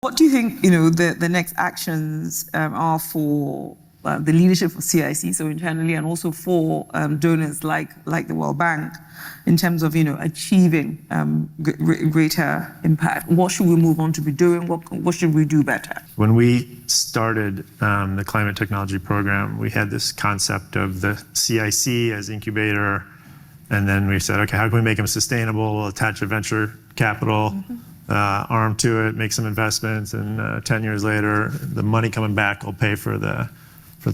What do you think, the next actions are for the leadership of CIC, so internally, and also for donors like the World Bank, in terms of, achieving greater impact? What should we move on to be doing? What should we do better? When we started the Climate Technology Program, we had this concept of the CIC as incubator, and then we said, okay, how can we make them sustainable? We'll attach a venture capital arm to it, make some investments, and 10 years later, the money coming back will pay for the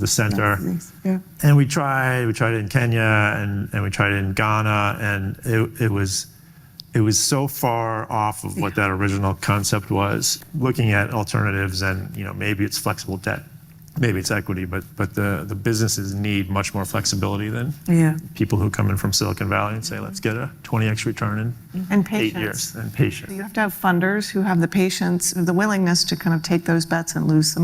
center. Yeah. And we tried it in Kenya, and we tried it in Ghana, and it was so far off of what that original concept was. Looking at alternatives, and maybe it's flexible debt, maybe it's equity, but the businesses need much more flexibility than people who come in from Silicon Valley and say, let's get a 20x return in 8 years. And patience. You have to have funders who have the patience, the willingness to kind of take those bets and lose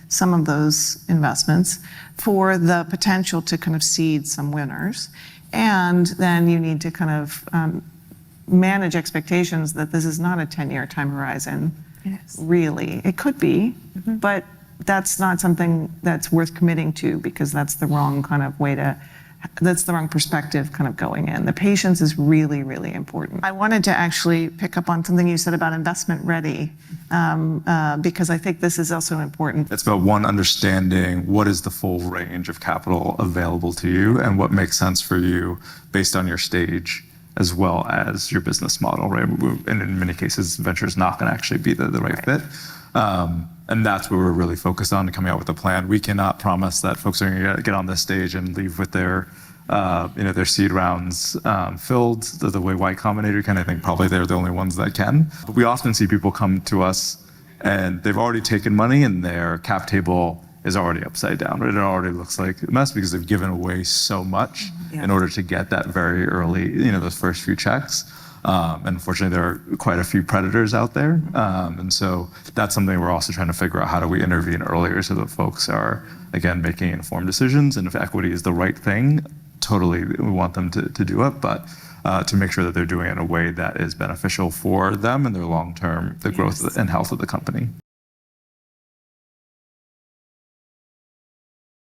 some of those investments for the potential to kind of seed some winners. And then you need to kind of manage expectations that this is not a 10-year time horizon. Yes. Really. It could be, but that's not something that's worth committing to, because that's the wrong kind of that's the wrong perspective kind of going in. The patience is really, really important. I wanted to actually pick up on something you said about investment ready, because I think this is also important. It's about understanding what is the full range of capital available to you and what makes sense for you based on your stage as well as your business model, right? And in many cases, venture is not going to actually be the right fit. And that's what we're really focused on, coming out with a plan. We cannot promise that folks are going to get on this stage and leave with their seed rounds filled the way Y Combinator can. I think probably they're the only ones that can. But we often see people come to us and they've already taken money and their cap table is already upside down, right? It already looks like a mess because they've given away so much in order to get that very early, those first few checks. And unfortunately, there are quite a few predators out there. And so that's something we're also trying to figure out. How do we intervene earlier so that folks are, again, making informed decisions? And if equity is the right thing, totally we want them to do it, but to make sure that they're doing it in a way that is beneficial for them and their long-term, the growth and health of the company.